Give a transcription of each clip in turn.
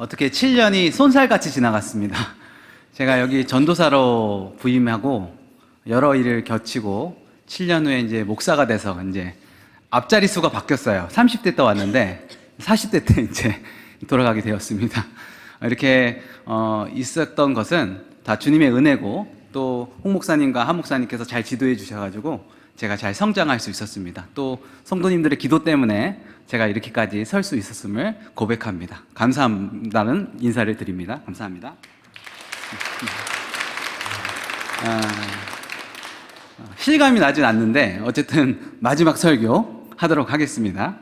어떻게 7년이 쏜살같이 지나갔습니다. 제가 여기 전도사로 부임하고 여러 일을 겨치고 7년 후에 이제 목사가 돼서 이제 앞자리 수가 바뀌었어요. 30대 때 왔는데 40대 때 이제 돌아가게 되었습니다. 이렇게 있었던 것은 다 주님의 은혜고 또 홍 목사님과 한 목사님께서 잘 지도해 주셔가지고 제가 잘 성장할 수 있었습니다. 또 성도님들의 기도 때문에 제가 이렇게까지 설 수 있었음을 고백합니다. 감사한다는 인사를 드립니다. 감사합니다. 실감이 나진 않는데 어쨌든 마지막 설교 하도록 하겠습니다.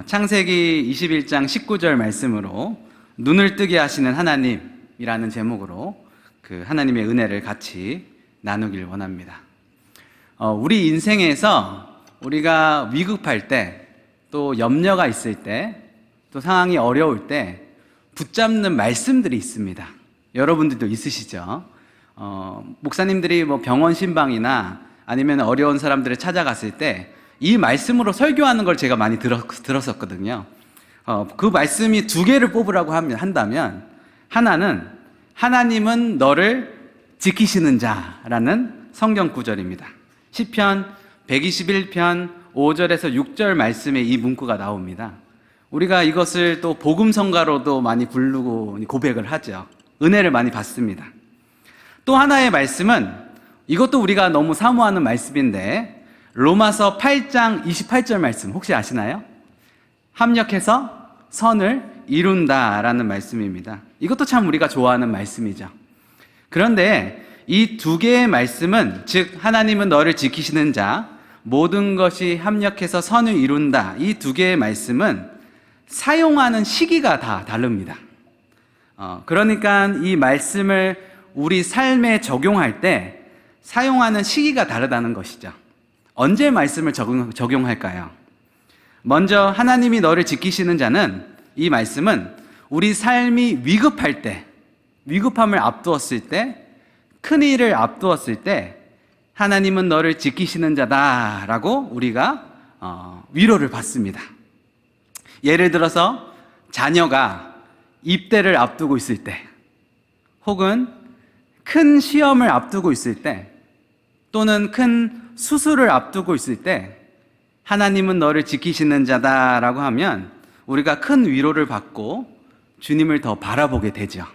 창세기 21장 19절 말씀으로 눈을 뜨게 하시는 하나님이라는 제목으로 그 하나님의 은혜를 같이 나누길 원합니다. 우리 인생에서 우리가 위급할 때, 또 염려가 있을 때, 또 상황이 어려울 때 붙잡는 말씀들이 있습니다. 여러분들도 있으시죠? 목사님들이 뭐 병원 신방이나 아니면 어려운 사람들을 찾아갔을 때 이 말씀으로 설교하는 걸 제가 많이 들었었거든요. 그 말씀이 두 개를 뽑으라고 한다면, 하나는 하나님은 너를 지키시는 자라는 성경 구절입니다. 시편 121편 5절에서 6절 말씀에 이 문구가 나옵니다. 우리가 이것을 또 복음성가로도 많이 부르고 고백을 하죠. 은혜를 많이 받습니다. 또 하나의 말씀은, 이것도 우리가 너무 사모하는 말씀인데, 로마서 8장 28절 말씀 혹시 아시나요? 합력해서 선을 이룬다라는 말씀입니다. 이것도 참 우리가 좋아하는 말씀이죠. 그런데 이 두 개의 말씀은, 즉 하나님은 너를 지키시는 자, 모든 것이 합력해서 선을 이룬다, 이 두 개의 말씀은 사용하는 시기가 다 다릅니다. 그러니까 이 말씀을 우리 삶에 적용할 때 사용하는 시기가 다르다는 것이죠. 언제 말씀을 적용할까요? 먼저 하나님이 너를 지키시는 자는, 이 말씀은 우리 삶이 위급할 때, 위급함을 앞두었을 때, 큰일을 앞두었을 때 하나님은 너를 지키시는 자다라고 우리가 위로를 받습니다. 예를 들어서 자녀가 입대를 앞두고 있을 때, 혹은 큰 시험을 앞두고 있을 때, 또는 큰 수술을 앞두고 있을 때 하나님은 너를 지키시는 자다라고 하면 우리가 큰 위로를 받고 주님을 더 바라보게 되죠.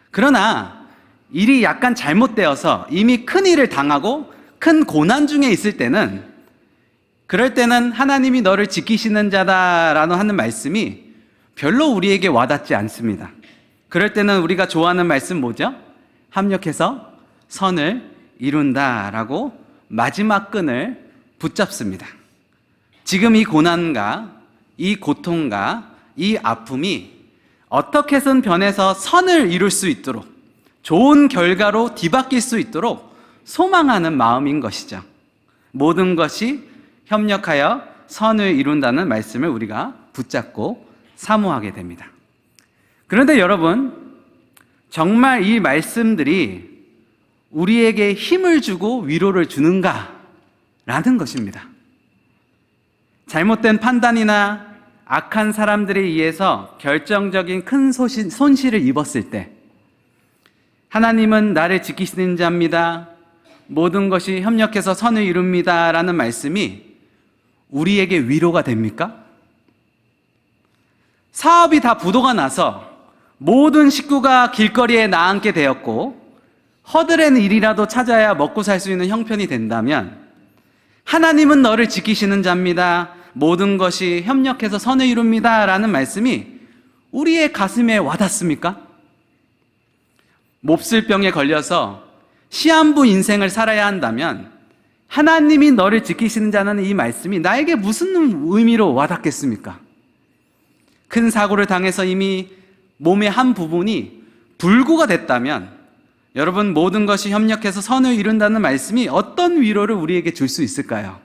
그러나 일이 약간 잘못되어서 이미 큰 일을 당하고 큰 고난 중에 있을 때는, 그럴 때는 하나님이 너를 지키시는 자다라고 하는 말씀이 별로 우리에게 와닿지 않습니다. 그럴 때는 우리가 좋아하는 말씀 뭐죠? 합력해서 선을 이룬다라고 마지막 끈을 붙잡습니다. 지금 이 고난과 이 고통과 이 아픔이 어떻게 해서든 변해서 선을 이룰 수 있도록, 좋은 결과로 뒤바뀔 수 있도록 소망하는 마음인 것이죠. 모든 것이 협력하여 선을 이룬다는 말씀을 우리가 붙잡고 사모하게 됩니다. 그런데 여러분, 정말 이 말씀들이 우리에게 힘을 주고 위로를 주는가라는 것입니다. 잘못된 판단이나 악한 사람들에 의해서 결정적인 큰 손실을 입었을 때, 하나님은 나를 지키시는 자입니다, 모든 것이 협력해서 선을 이룹니다 라는 말씀이 우리에게 위로가 됩니까? 사업이 다 부도가 나서 모든 식구가 길거리에 나앉게 되었고 허드렛 일이라도 찾아야 먹고 살 수 있는 형편이 된다면, 하나님은 너를 지키시는 자입니다, 모든 것이 협력해서 선을 이룹니다 라는 말씀이 우리의 가슴에 와닿습니까? 몹쓸병에 걸려서 시한부 인생을 살아야 한다면 하나님이 너를 지키시는 자는 이 말씀이 나에게 무슨 의미로 와닿겠습니까? 큰 사고를 당해서 이미 몸의 한 부분이 불구가 됐다면, 여러분, 모든 것이 협력해서 선을 이룬다는 말씀이 어떤 위로를 우리에게 줄 수 있을까요?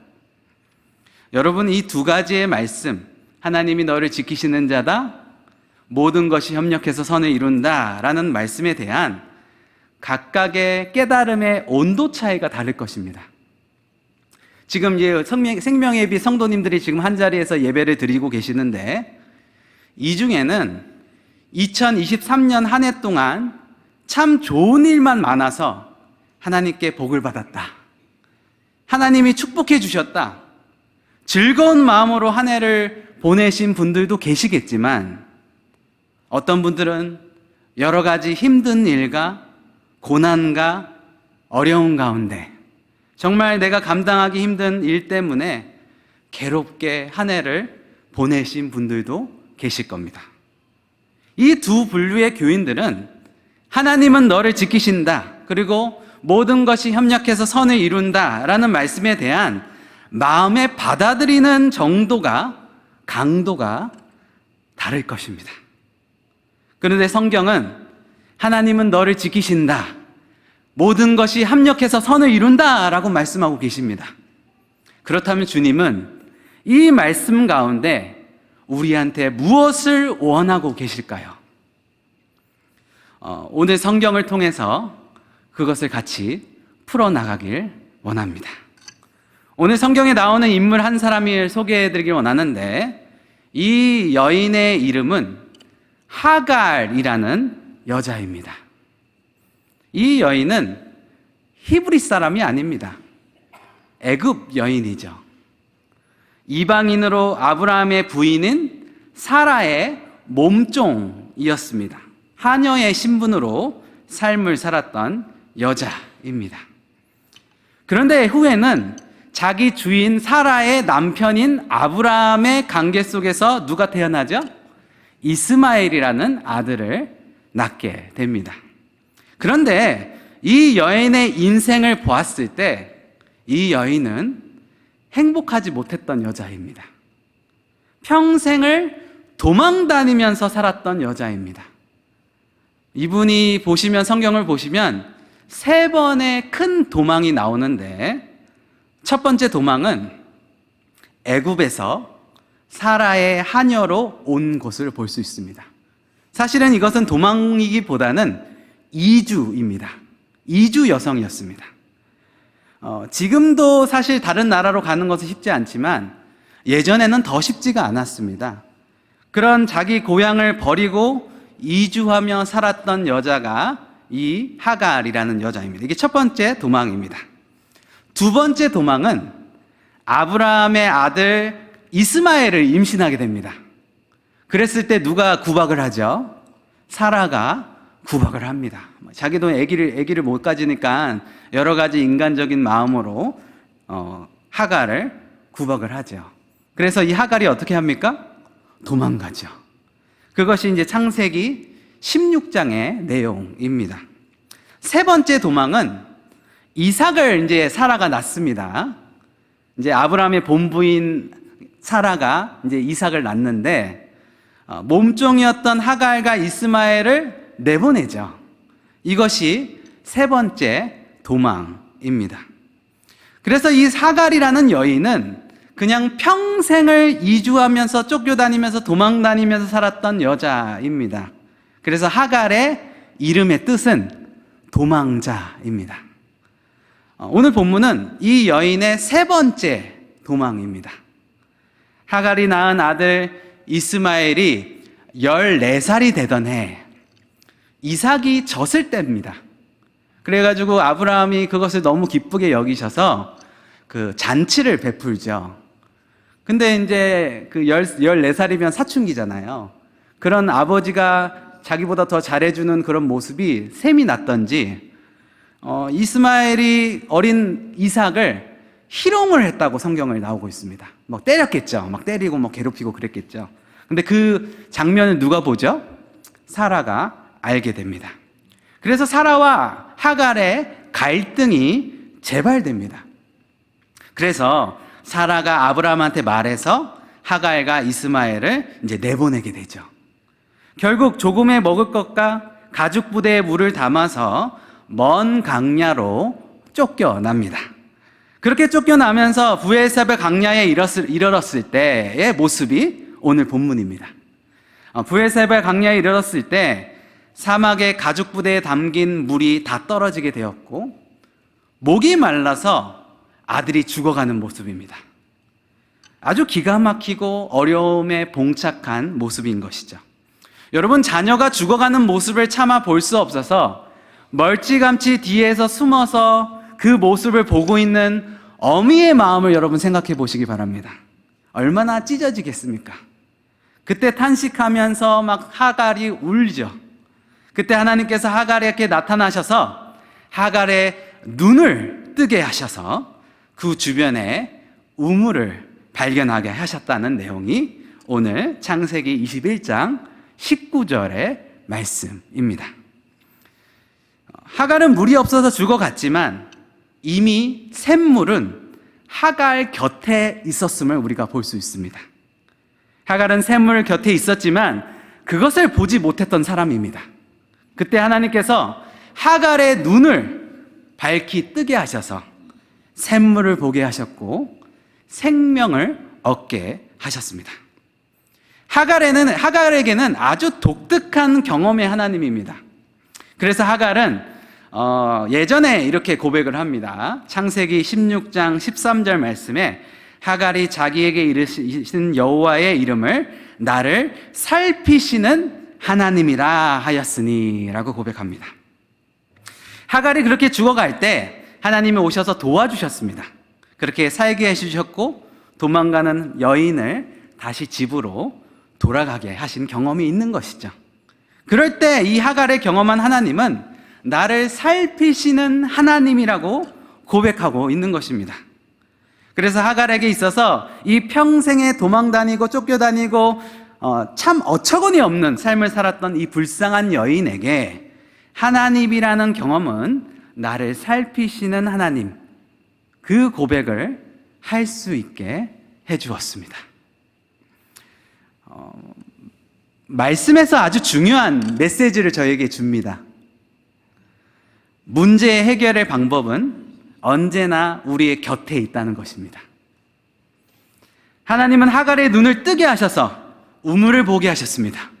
여러분, 이 두 가지의 말씀, 하나님이 너를 지키시는 자다, 모든 것이 협력해서 선을 이룬다 라는 말씀에 대한 각각의 깨달음의 온도 차이가 다를 것입니다. 지금 생명예비 성도님들이 지금 한자리에서 예배를 드리고 계시는데, 이 중에는 2023년 한 해 동안 참 좋은 일만 많아서 하나님께 복을 받았다. 하나님이 축복해 주셨다. 즐거운 마음으로 한 해를 보내신 분들도 계시겠지만 어떤 분들은 여러 가지 힘든 일과 고난과 어려운 가운데 정말 내가 감당하기 힘든 일 때문에 괴롭게 한 해를 보내신 분들도 계실 겁니다. 이 두 분류의 교인들은 하나님은 너를 지키신다, 그리고 모든 것이 협력해서 선을 이룬다 라는 말씀에 대한 마음에 받아들이는 정도가, 강도가 다를 것입니다. 그런데 성경은 하나님은 너를 지키신다, 모든 것이 합력해서 선을 이룬다 라고 말씀하고 계십니다. 그렇다면 주님은 이 말씀 가운데 우리한테 무엇을 원하고 계실까요? 오늘 성경을 통해서 그것을 같이 풀어나가길 원합니다. 오늘 성경에 나오는 인물 한 사람을 소개해드리길 원하는데, 이 여인의 이름은 하갈이라는 여자입니다. 이 여인은 히브리 사람이 아닙니다. 애굽 여인이죠. 이방인으로 아브라함의 부인인 사라의 몸종이었습니다. 하녀의 신분으로 삶을 살았던 여자입니다. 그런데 후에는 자기 주인 사라의 남편인 아브라함의 관계 속에서 누가 태어나죠? 이스마엘이라는 아들을 낳게 됩니다. 그런데 이 여인의 인생을 보았을 때 이 여인은 행복하지 못했던 여자입니다. 평생을 도망 다니면서 살았던 여자입니다. 이분이 보시면, 성경을 보시면 3번의 큰 도망이 나오는데, 첫 번째 도망은 애굽에서 사라의 하녀로 온 것을 볼 수 있습니다. 사실은 이것은 도망이기보다는 이주입니다. 이주 여성이었습니다. 지금도 사실 다른 나라로 가는 것은 쉽지 않지만 예전에는 더 쉽지가 않았습니다. 그런 자기 고향을 버리고 이주하며 살았던 여자가 이 하갈이라는 여자입니다. 이게 첫 번째 도망입니다. 두 번째 도망은 아브라함의 아들 이스마엘을 임신하게 됩니다. 그랬을 때 누가 구박을 하죠? 사라가 구박을 합니다. 자기도 아기를 못 가지니까 여러 가지 인간적인 마음으로 하갈을 구박을 하죠. 그래서 이 하갈이 어떻게 합니까? 도망가죠. 그것이 이제 창세기 16장의 내용입니다. 세 번째 도망은 이삭을 이제 사라가 낳습니다. 이제 아브라함의 본부인 사라가 이제 이삭을 낳는데, 몸종이었던 하갈과 이스마엘을 내보내죠. 이것이 세 번째 도망입니다. 그래서 이 하갈이라는 여인은 그냥 평생을 이주하면서 쫓겨다니면서 도망다니면서 살았던 여자입니다. 그래서 하갈의 이름의 뜻은 도망자입니다. 오늘 본문은 이 여인의 세 번째 도망입니다. 하갈이 낳은 아들 이스마엘이 14살이 되던 해, 이삭이 젖을 때입니다. 그래가지고 아브라함이 그것을 너무 기쁘게 여기셔서 그 잔치를 베풀죠. 근데 이제 그 14살이면 사춘기잖아요. 그런 아버지가 자기보다 더 잘해주는 그런 모습이 셈이 났던지, 이스마엘이 어린 이삭을 희롱을 했다고 성경을 나오고 있습니다. 막 때렸겠죠. 막 때리고 막 괴롭히고 그랬겠죠. 근데 그 장면을 누가 보죠? 사라가 알게 됩니다. 그래서 사라와 하갈의 갈등이 재발됩니다. 그래서 사라가 아브라함한테 말해서 하갈과 이스마엘을 이제 내보내게 되죠. 결국 조금의 먹을 것과 가죽 부대에 물을 담아서 먼 강야로 쫓겨납니다. 그렇게 쫓겨나면서 브엘세바 강야에 이르렀을 때의 모습이 오늘 본문입니다. 브엘세바 강야에 이르렀을 때 사막의 가죽 부대에 담긴 물이 다 떨어지게 되었고, 목이 말라서 아들이 죽어가는 모습입니다. 아주 기가 막히고 어려움에 봉착한 모습인 것이죠. 여러분, 자녀가 죽어가는 모습을 차마 볼 수 없어서 멀찌감치 뒤에서 숨어서 그 모습을 보고 있는 어미의 마음을 여러분 생각해 보시기 바랍니다. 얼마나 찢어지겠습니까? 그때 탄식하면서 막 하갈이 울죠. 그때 하나님께서 하갈에게 나타나셔서 하갈의 눈을 뜨게 하셔서 그 주변에 우물을 발견하게 하셨다는 내용이 오늘 창세기 21장 19절의 말씀입니다. 하갈은 물이 없어서 죽어갔지만 이미 샘물은 하갈 곁에 있었음을 우리가 볼 수 있습니다. 하갈은 샘물 곁에 있었지만 그것을 보지 못했던 사람입니다. 그때 하나님께서 하갈의 눈을 밝히 뜨게 하셔서 샘물을 보게 하셨고 생명을 얻게 하셨습니다. 하갈에게는 아주 독특한 경험의 하나님입니다. 그래서 하갈은 예전에 이렇게 고백을 합니다. 창세기 16장 13절 말씀에 하갈이 자기에게 이르신 여호와의 이름을 나를 살피시는 하나님이라 하였으니 라고 고백합니다. 하갈이 그렇게 죽어갈 때 하나님이 오셔서 도와주셨습니다. 그렇게 살게 해주셨고 도망가는 여인을 다시 집으로 돌아가게 하신 경험이 있는 것이죠. 그럴 때 이 하갈의 경험한 하나님은 나를 살피시는 하나님이라고 고백하고 있는 것입니다. 그래서 하갈에게 있어서 이 평생에 도망다니고 쫓겨다니고 참 어처구니 없는 삶을 살았던 이 불쌍한 여인에게 하나님이라는 경험은 나를 살피시는 하나님, 그 고백을 할 수 있게 해주었습니다. 말씀에서 아주 중요한 메시지를 저에게 줍니다. 문제 해결의 방법은 언제나 우리의 곁에 있다는 것입니다. 하나님은 하갈의 눈을 뜨게 하셔서 우물을 보게 하셨습니다.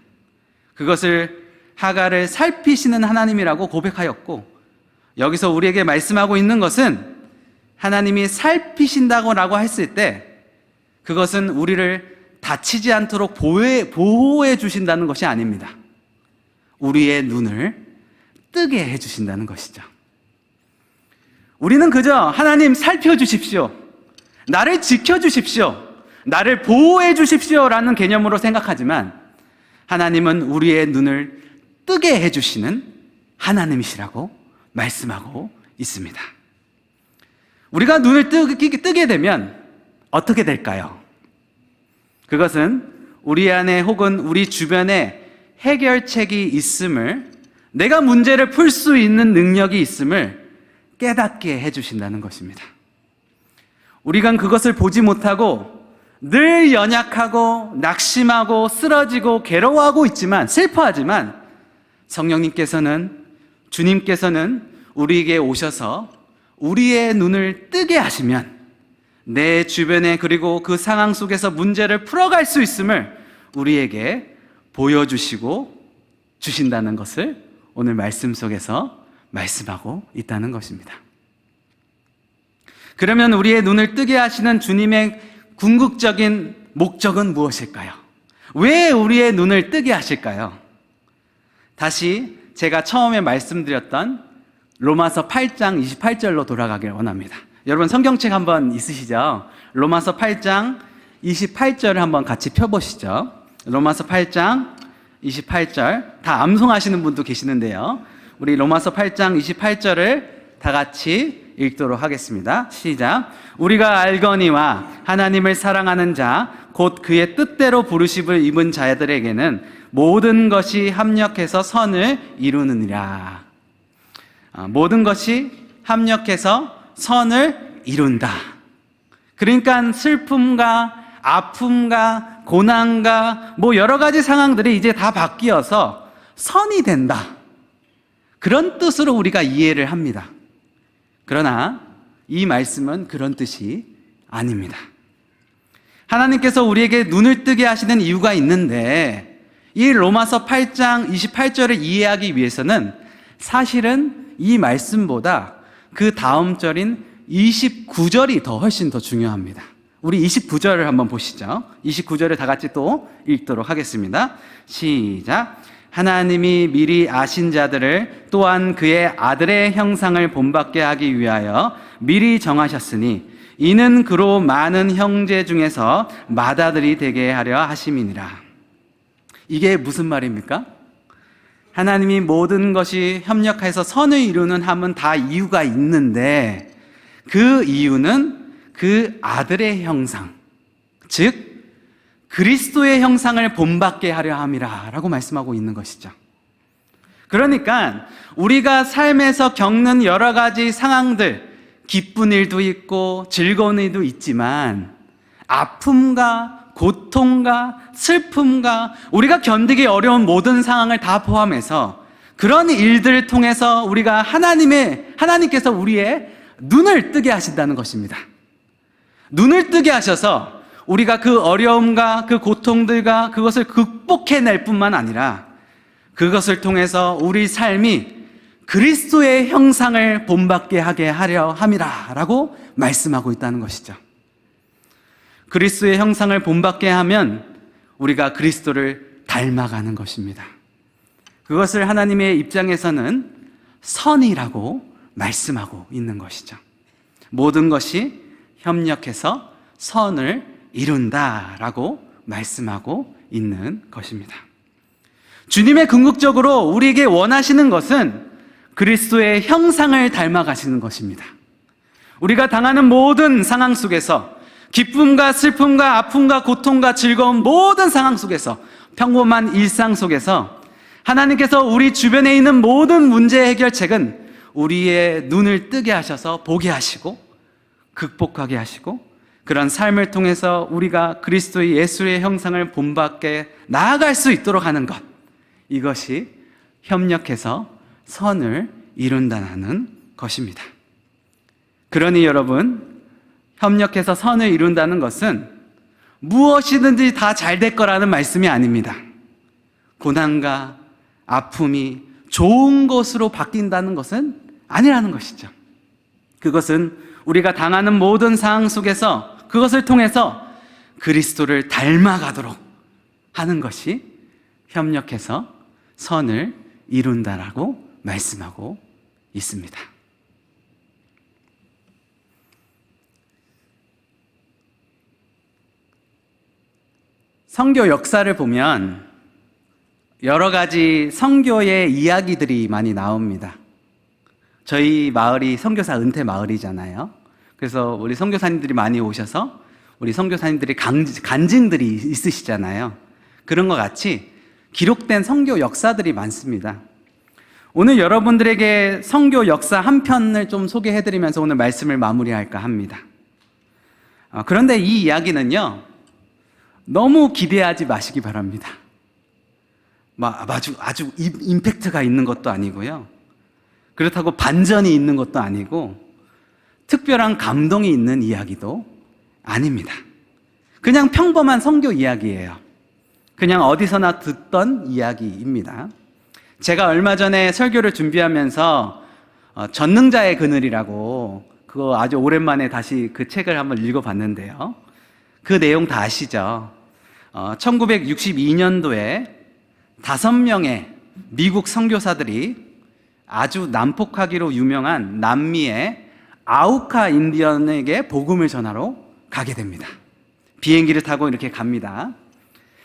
그것을 하갈을 살피시는 하나님이라고 고백하였고, 여기서 우리에게 말씀하고 있는 것은 하나님이 살피신다고 했을 때 그것은 우리를 다치지 않도록 보호해 주신다는 것이 아닙니다. 우리의 눈을 뜨게 해 주신다는 것이죠. 우리는 그저 하나님 살펴주십시오, 나를 지켜주십시오, 나를 보호해 주십시오 라는 개념으로 생각하지만 하나님은 우리의 눈을 뜨게 해주시는 하나님이시라고 말씀하고 있습니다. 우리가 눈을 뜨게 되면 어떻게 될까요? 그것은 우리 안에 혹은 우리 주변에 해결책이 있음을, 내가 문제를 풀 수 있는 능력이 있음을 깨닫게 해주신다는 것입니다. 우리가 그것을 보지 못하고 늘 연약하고 낙심하고 쓰러지고 괴로워하고 있지만, 슬퍼하지만 성령님께서는, 주님께서는 우리에게 오셔서 우리의 눈을 뜨게 하시면 내 주변에, 그리고 그 상황 속에서 문제를 풀어갈 수 있음을 우리에게 보여주시고 주신다는 것을 오늘 말씀 속에서 말씀하고 있다는 것입니다. 그러면 우리의 눈을 뜨게 하시는 주님의 궁극적인 목적은 무엇일까요? 왜 우리의 눈을 뜨게 하실까요? 다시 제가 처음에 말씀드렸던 로마서 8장 28절로 돌아가길 원합니다. 여러분 성경책 한번 있으시죠? 로마서 8장 28절을 한번 같이 펴보시죠. 로마서 8장 28절, 다 암송하시는 분도 계시는데요, 우리 로마서 8장 28절을 다 같이 읽도록 하겠습니다. 시작. 우리가 알거니와 하나님을 사랑하는 자, 곧 그의 뜻대로 부르심을 입은 자들에게는 모든 것이 합력해서 선을 이루느니라. 모든 것이 합력해서 선을 이룬다. 그러니까 슬픔과 아픔과 고난과 여러 가지 상황들이 이제 다 바뀌어서 선이 된다, 그런 뜻으로 우리가 이해를 합니다. 그러나 이 말씀은 그런 뜻이 아닙니다. 하나님께서 우리에게 눈을 뜨게 하시는 이유가 있는데, 이 로마서 8장 28절을 이해하기 위해서는 사실은 이 말씀보다 그 다음 절인 29절이 훨씬 더 중요합니다. 우리 29절을 한번 보시죠. 29절을 다 같이 또 읽도록 하겠습니다. 시작. 하나님이 미리 아신 자들을 또한 그의 아들의 형상을 본받게 하기 위하여 미리 정하셨으니 이는 그로 많은 형제 중에서 맏아들이 되게 하려 하심이니라. 이게 무슨 말입니까? 하나님이 모든 것이 협력해서 선을 이루는 함은 다 이유가 있는데 그 이유는 그 아들의 형상, 즉 그리스도의 형상을 본받게 하려 함이라 라고 말씀하고 있는 것이죠. 그러니까 우리가 삶에서 겪는 여러 가지 상황들, 기쁜 일도 있고 즐거운 일도 있지만 아픔과 고통과 슬픔과 우리가 견디기 어려운 모든 상황을 다 포함해서 그런 일들을 통해서 우리가 하나님께서 우리의 눈을 뜨게 하신다는 것입니다. 눈을 뜨게 하셔서 우리가 그 어려움과 그 고통들과 그것을 극복해낼 뿐만 아니라 그것을 통해서 우리 삶이 그리스도의 형상을 본받게 하게 하려 함이라 라고 말씀하고 있다는 것이죠. 그리스도의 형상을 본받게 하면 우리가 그리스도를 닮아가는 것입니다. 그것을 하나님의 입장에서는 선이라고 말씀하고 있는 것이죠. 모든 것이 협력해서 선을 이룬다라고 말씀하고 있는 것입니다. 주님의 궁극적으로 우리에게 원하시는 것은 그리스도의 형상을 닮아가시는 것입니다. 우리가 당하는 모든 상황 속에서 기쁨과 슬픔과 아픔과 고통과 즐거움 모든 상황 속에서 평범한 일상 속에서 하나님께서 우리 주변에 있는 모든 문제 해결책은 우리의 눈을 뜨게 하셔서 보게 하시고 극복하게 하시고 그런 삶을 통해서 우리가 그리스도의 예수의 형상을 본받게 나아갈 수 있도록 하는 것, 이것이 협력해서 선을 이룬다는 것입니다. 그러니 여러분, 협력해서 선을 이룬다는 것은 무엇이든지 다 잘 될 거라는 말씀이 아닙니다. 고난과 아픔이 좋은 것으로 바뀐다는 것은 아니라는 것이죠. 그것은 우리가 당하는 모든 상황 속에서 그것을 통해서 그리스도를 닮아가도록 하는 것이 협력해서 선을 이룬다라고 말씀하고 있습니다. 선교 역사를 보면 여러 가지 선교의 이야기들이 많이 나옵니다. 저희 마을이 선교사 은퇴 마을이잖아요. 그래서 우리 선교사님들이 많이 오셔서 우리 선교사님들이 간증들이 있으시잖아요. 그런 것 같이 기록된 선교 역사들이 많습니다. 오늘 여러분들에게 선교 역사 한 편을 좀 소개해드리면서 오늘 말씀을 마무리할까 합니다. 그런데 이 이야기는요, 너무 기대하지 마시기 바랍니다. 아주 임팩트가 있는 것도 아니고요. 그렇다고 반전이 있는 것도 아니고 특별한 감동이 있는 이야기도 아닙니다. 그냥 평범한 선교 이야기예요. 그냥 어디서나 듣던 이야기입니다. 제가 얼마 전에 설교를 준비하면서 전능자의 그늘이라고 그거 아주 오랜만에 다시 그 책을 한번 읽어봤는데요. 그 내용 다 아시죠? 1962년도에 5명의 미국 선교사들이 아주 난폭하기로 유명한 남미의 아우카 인디언에게 복음을 전하러 가게 됩니다. 비행기를 타고 이렇게 갑니다.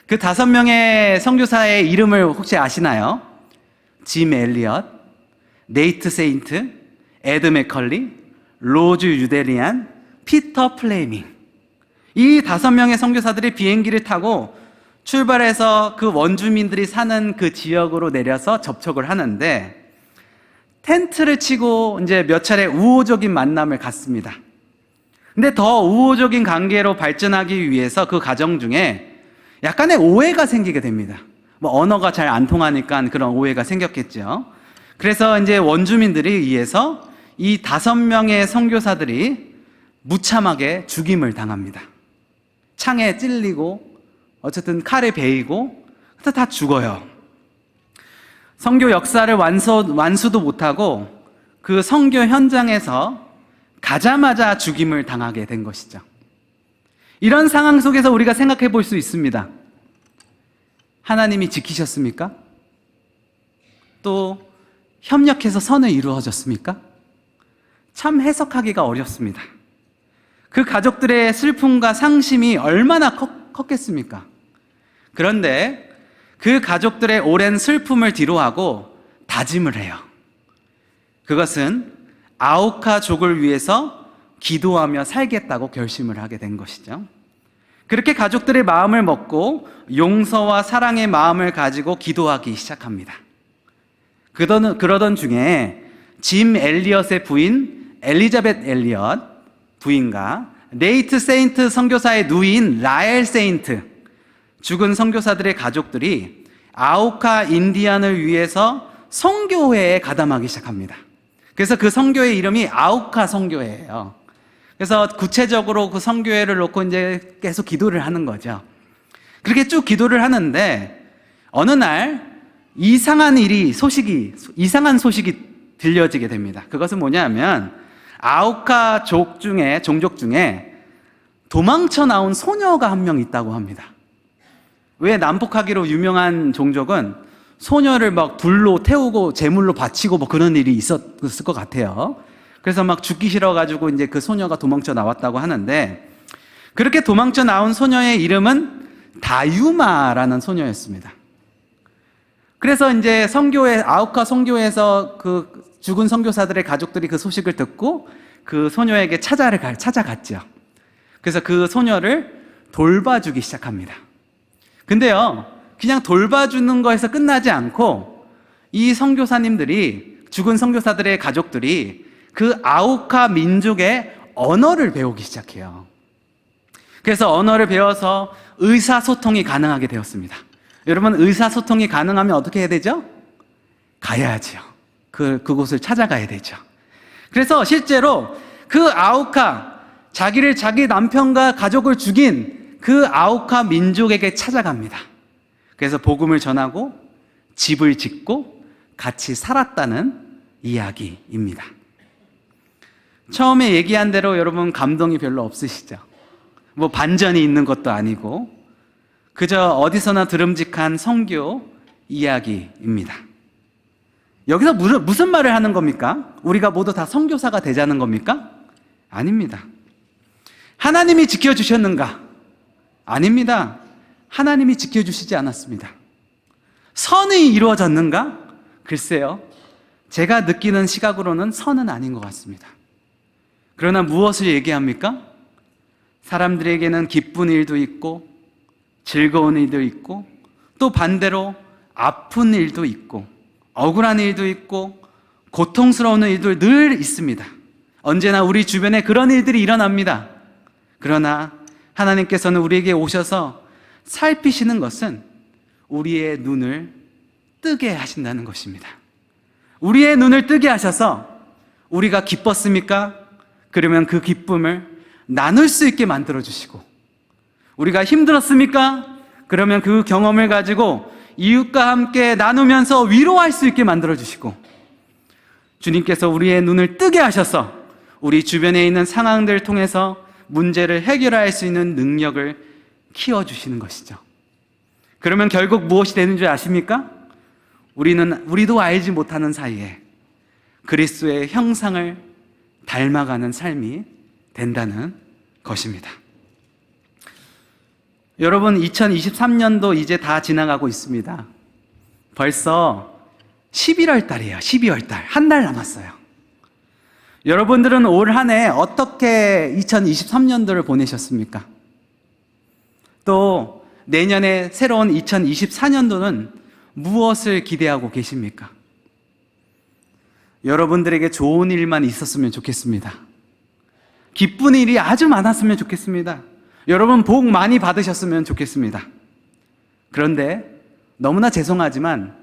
그 5명의 선교사의 이름을 혹시 아시나요? 짐 엘리엇, 네이트 세인트, 에드 맥컬리, 로즈 유데리안, 피터 플레이밍. 이 5명의 선교사들이 비행기를 타고 출발해서 그 원주민들이 사는 그 지역으로 내려서 접촉을 하는데 텐트를 치고 이제 몇 차례 우호적인 만남을 갖습니다. 근데 더 우호적인 관계로 발전하기 위해서 그 과정 중에 약간의 오해가 생기게 됩니다. 언어가 잘 안 통하니까 그런 오해가 생겼겠죠. 그래서 이제 원주민들에 의해서 이 5명의 선교사들이 무참하게 죽임을 당합니다. 창에 찔리고 어쨌든 칼에 베이고 다 죽어요. 선교 역사를 완수도 못하고 그 선교 현장에서 가자마자 죽임을 당하게 된 것이죠. 이런 상황 속에서 우리가 생각해 볼 수 있습니다. 하나님이 지키셨습니까? 또 협력해서 선을 이루어졌습니까? 참 해석하기가 어렵습니다. 그 가족들의 슬픔과 상심이 얼마나 컸겠습니까? 그런데 그 가족들의 오랜 슬픔을 뒤로하고 다짐을 해요. 그것은 아우카족을 위해서 기도하며 살겠다고 결심을 하게 된 것이죠. 그렇게 가족들의 마음을 먹고 용서와 사랑의 마음을 가지고 기도하기 시작합니다. 그러던 중에 짐 엘리엇의 부인 엘리자벳 엘리엇 부인과 네이트 세인트 선교사의 누이인 라엘 세인트, 죽은 선교사들의 가족들이 아우카 인디안을 위해서 선교회에 가담하기 시작합니다. 그래서 그 선교회 이름이 아우카 선교회예요. 그래서 구체적으로 그 선교회를 놓고 이제 계속 기도를 하는 거죠. 그렇게 쭉 기도를 하는데 어느 날 이상한 소식이 들려지게 됩니다. 그것은 뭐냐면 아우카 종족 중에 도망쳐 나온 소녀가 한 명 있다고 합니다. 왜 난폭하기로 유명한 종족은 소녀를 막 불로 태우고 제물로 바치고 뭐 그런 일이 있었을 것 같아요. 그래서 막 죽기 싫어가지고 이제 그 소녀가 도망쳐 나왔다고 하는데, 그렇게 도망쳐 나온 소녀의 이름은 다유마라는 소녀였습니다. 그래서 이제 아우카 선교회에서 그 죽은 선교사들의 가족들이 그 소식을 듣고 그 소녀에게 찾아갔죠. 그래서 그 소녀를 돌봐주기 시작합니다. 근데요, 그냥 돌봐주는 거에서 끝나지 않고 이 선교사님들이, 죽은 선교사들의 가족들이 그 아우카 민족의 언어를 배우기 시작해요. 그래서 언어를 배워서 의사소통이 가능하게 되었습니다. 여러분, 의사소통이 가능하면 어떻게 해야 되죠? 가야죠. 그곳을 찾아가야 되죠. 그래서 실제로 그 아우카, 자기 남편과 가족을 죽인 그 아우카 민족에게 찾아갑니다. 그래서 복음을 전하고 집을 짓고 같이 살았다는 이야기입니다. 처음에 얘기한 대로 여러분 감동이 별로 없으시죠? 뭐 반전이 있는 것도 아니고 그저 어디서나 들음직한 선교 이야기입니다. 여기서 무슨 말을 하는 겁니까? 우리가 모두 다 선교사가 되자는 겁니까? 아닙니다. 하나님이 지켜주셨는가? 아닙니다. 하나님이 지켜주시지 않았습니다. 선이 이루어졌는가? 글쎄요, 제가 느끼는 시각으로는 선은 아닌 것 같습니다. 그러나 무엇을 얘기합니까? 사람들에게는 기쁜 일도 있고 즐거운 일도 있고 또 반대로 아픈 일도 있고 억울한 일도 있고 고통스러운 일도 늘 있습니다. 언제나 우리 주변에 그런 일들이 일어납니다. 그러나 하나님께서는 우리에게 오셔서 살피시는 것은 우리의 눈을 뜨게 하신다는 것입니다. 우리의 눈을 뜨게 하셔서 우리가 기뻤습니까? 그러면 그 기쁨을 나눌 수 있게 만들어주시고, 우리가 힘들었습니까? 그러면 그 경험을 가지고 이웃과 함께 나누면서 위로할 수 있게 만들어주시고, 주님께서 우리의 눈을 뜨게 하셔서 우리 주변에 있는 상황들을 통해서 문제를 해결할 수 있는 능력을 키워주시는 것이죠. 그러면 결국 무엇이 되는 줄 아십니까? 우리도 알지 못하는 사이에 그리스도의 형상을 닮아가는 삶이 된다는 것입니다. 여러분, 2023년도 이제 다 지나가고 있습니다. 벌써 11월 달이에요. 12월 달. 한 달 남았어요. 여러분들은 올 한 해 어떻게 2023년도를 보내셨습니까? 또 내년에 새로운 2024년도는 무엇을 기대하고 계십니까? 여러분들에게 좋은 일만 있었으면 좋겠습니다. 기쁜 일이 아주 많았으면 좋겠습니다. 여러분 복 많이 받으셨으면 좋겠습니다. 그런데 너무나 죄송하지만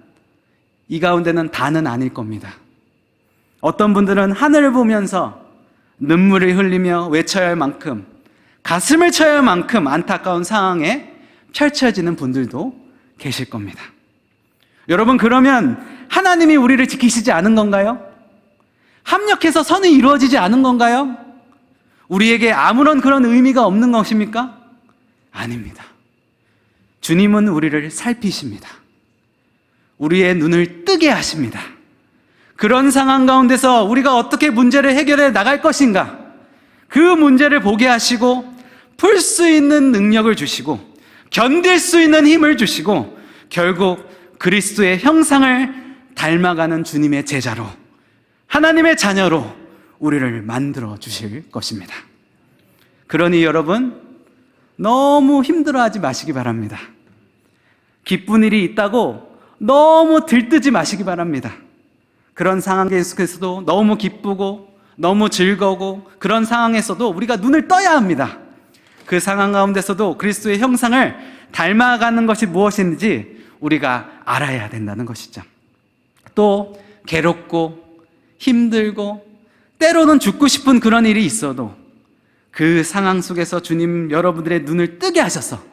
이 가운데는 다는 아닐 겁니다. 어떤 분들은 하늘을 보면서 눈물을 흘리며 외쳐야 할 만큼, 가슴을 쳐야 할 만큼 안타까운 상황에 펼쳐지는 분들도 계실 겁니다. 여러분, 그러면 하나님이 우리를 지키시지 않은 건가요? 합력해서 선이 이루어지지 않은 건가요? 우리에게 아무런 그런 의미가 없는 것입니까? 아닙니다. 주님은 우리를 살피십니다. 우리의 눈을 뜨게 하십니다. 그런 상황 가운데서 우리가 어떻게 문제를 해결해 나갈 것인가, 그 문제를 보게 하시고 풀 수 있는 능력을 주시고 견딜 수 있는 힘을 주시고 결국 그리스도의 형상을 닮아가는 주님의 제자로, 하나님의 자녀로 우리를 만들어 주실 것입니다. 그러니 여러분, 너무 힘들어하지 마시기 바랍니다. 기쁜 일이 있다고 너무 들뜨지 마시기 바랍니다. 그런 상황에 속에서도 너무 기쁘고 너무 즐거우고 그런 상황에서도 우리가 눈을 떠야 합니다. 그 상황 가운데서도 그리스도의 형상을 닮아가는 것이 무엇인지 우리가 알아야 된다는 것이죠. 또 괴롭고 힘들고 때로는 죽고 싶은 그런 일이 있어도 그 상황 속에서 주님 여러분들의 눈을 뜨게 하셔서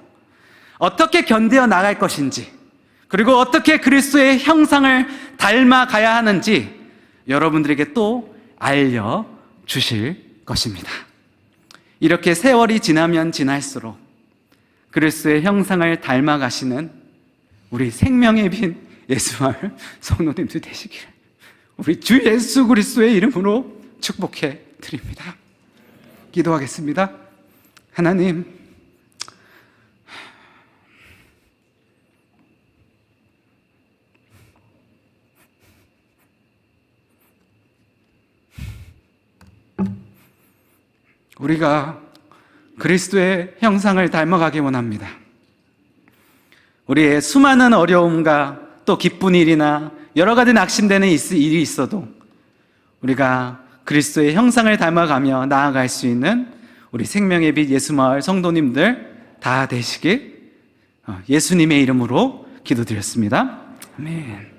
어떻게 견뎌 나갈 것인지, 그리고 어떻게 그리스도의 형상을 닮아가야 하는지 여러분들에게 또 알려주실 것입니다. 이렇게 세월이 지나면 지날수록 그리스도의 형상을 닮아가시는 우리 생명의 빛 예수마을 성도님들 되시기를 우리 주 예수 그리스도의 이름으로 축복해 드립니다. 기도하겠습니다. 하나님, 우리가 그리스도의 형상을 닮아가기 원합니다. 우리의 수많은 어려움과 또 기쁜 일이나 여러 가지 낙심되는 일이 있어도 우리가 그리스도의 형상을 닮아가며 나아갈 수 있는 우리 생명의 빛 예수마을 성도님들 다 되시길 예수님의 이름으로 기도드렸습니다. 아멘.